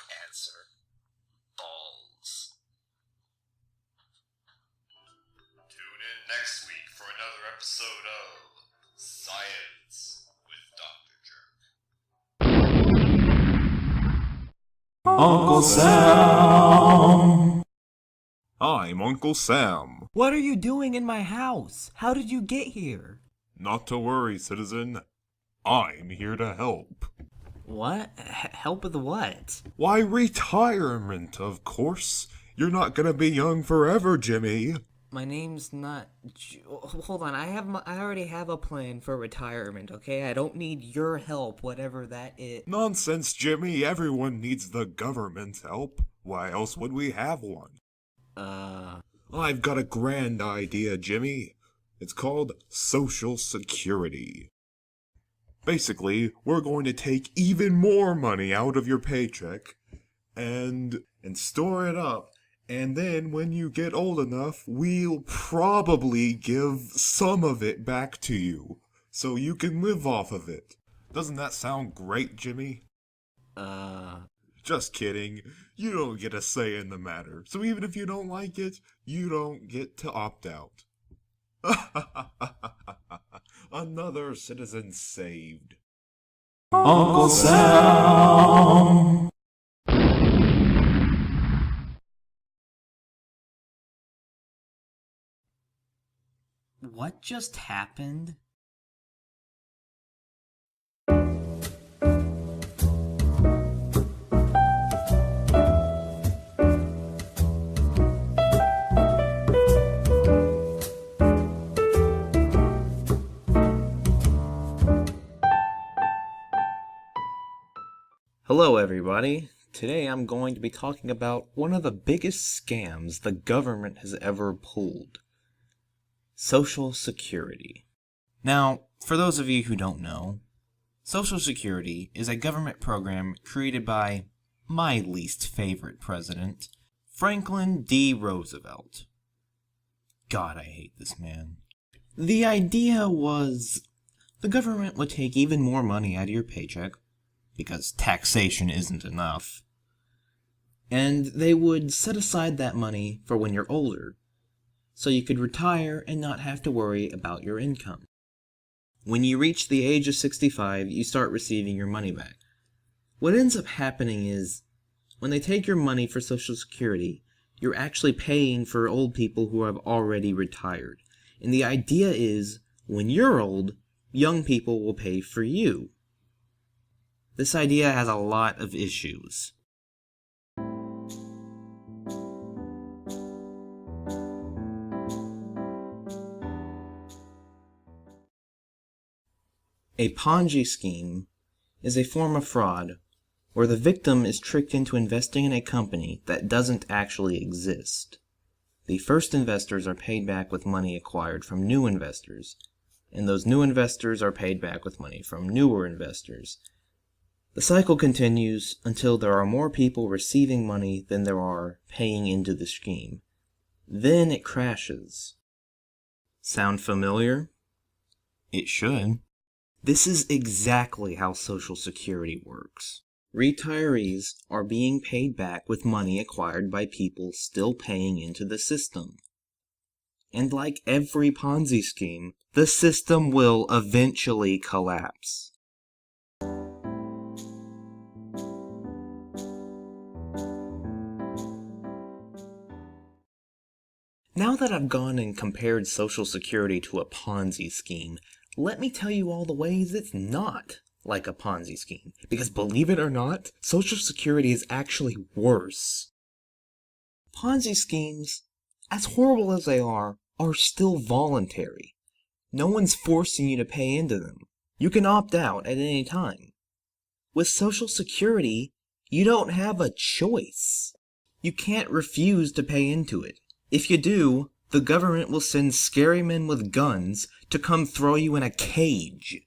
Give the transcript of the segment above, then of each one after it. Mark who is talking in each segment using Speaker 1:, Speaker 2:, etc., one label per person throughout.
Speaker 1: Answer: balls. Tune in next week for another episode of Science with Dr. Jerk.
Speaker 2: Uncle Sam! I'm Uncle Sam.
Speaker 3: What are you doing in my house? How did you get here?
Speaker 2: Not to worry, citizen. I'm here to help.
Speaker 3: What? Help with what?
Speaker 2: Why, retirement, of course. You're not gonna be young forever, Jimmy.
Speaker 3: My name's not... Hold on, I already have a plan for retirement, okay? I don't need your help, whatever that is.
Speaker 2: Nonsense, Jimmy. Everyone needs the government's help. Why else would we have one? I've got a grand idea, Jimmy. It's called Social Security. Basically, we're going to take even more money out of your paycheck and store it up. And then when you get old enough, we'll probably give some of it back to you so you can live off of it. Doesn't that sound great, Jimmy? Just kidding. You don't get a say in the matter. So even if you don't like it, you don't get to opt out. Another citizen saved.
Speaker 4: Uncle Sam!
Speaker 3: What just happened? Hello everybody. Today I'm going to be talking about one of the biggest scams the government has ever pulled. Social Security. Now, for those of you who don't know, Social Security is a government program created by my least favorite president, Franklin D. Roosevelt. God, I hate this man. The idea was the government would take even more money out of your paycheck, because taxation isn't enough, and they would set aside that money for when you're older, so you could retire and not have to worry about your income. When you reach the age of 65, you start receiving your money back. What ends up happening is, when they take your money for Social Security, you're actually paying for old people who have already retired. And the idea is, when you're old, young people will pay for you. This idea has a lot of issues. A Ponzi scheme is a form of fraud where the victim is tricked into investing in a company that doesn't actually exist. The first investors are paid back with money acquired from new investors, and those new investors are paid back with money from newer investors. The cycle continues until there are more people receiving money than there are paying into the scheme. Then it crashes. Sound familiar? It should. This is exactly how Social Security works. Retirees are being paid back with money acquired by people still paying into the system. And like every Ponzi scheme, the system will eventually collapse. Now that I've gone and compared Social Security to a Ponzi scheme, let me tell you all the ways it's not like a Ponzi scheme. Because believe it or not, Social Security is actually worse. Ponzi schemes, as horrible as they are still voluntary. No one's forcing you to pay into them. You can opt out at any time. With Social Security, you don't have a choice. You can't refuse to pay into it. If you do, the government will send scary men with guns to come throw you in a cage.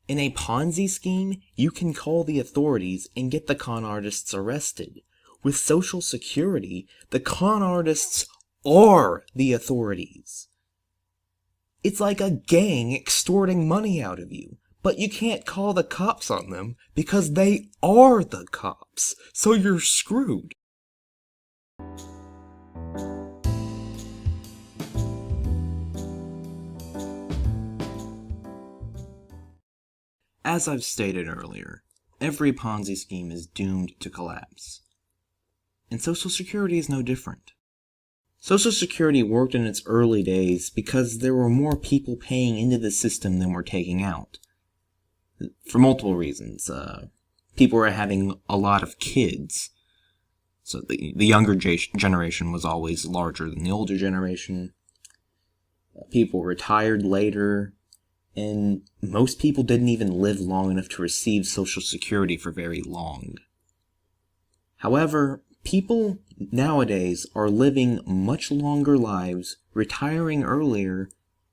Speaker 3: In a Ponzi scheme, you can call the authorities and get the con artists arrested. With Social Security, the con artists are the authorities. It's like a gang extorting money out of you, But you can't call the cops on them because they are the cops, so you're screwed. As I've stated earlier, every Ponzi scheme is doomed to collapse. And Social Security is no different. Social Security worked in its early days because there were more people paying into the system than were taking out. For multiple reasons. People were having a lot of kids. So the younger generation was always larger than the older generation. People retired later. And most people didn't even live long enough to receive Social Security for very long. However, people nowadays are living much longer lives, retiring earlier,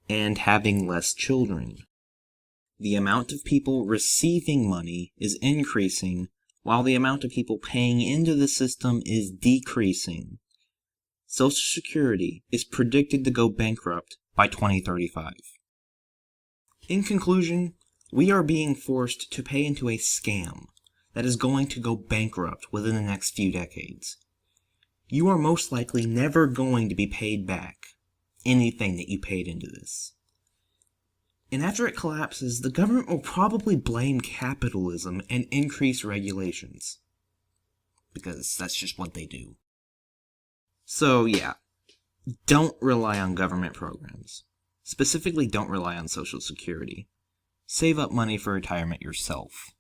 Speaker 3: and having less children. The amount of people receiving money is increasing, while the amount of people paying into the system is decreasing. Social Security is predicted to go bankrupt by 2035. In conclusion, we are being forced to pay into a scam that is going to go bankrupt within the next few decades. You are most likely never going to be paid back anything that you paid into this. And after it collapses, the government will probably blame capitalism and increase regulations. Because that's just what they do. So yeah, don't rely on government programs. Specifically, don't rely on Social Security. Save up money for retirement yourself.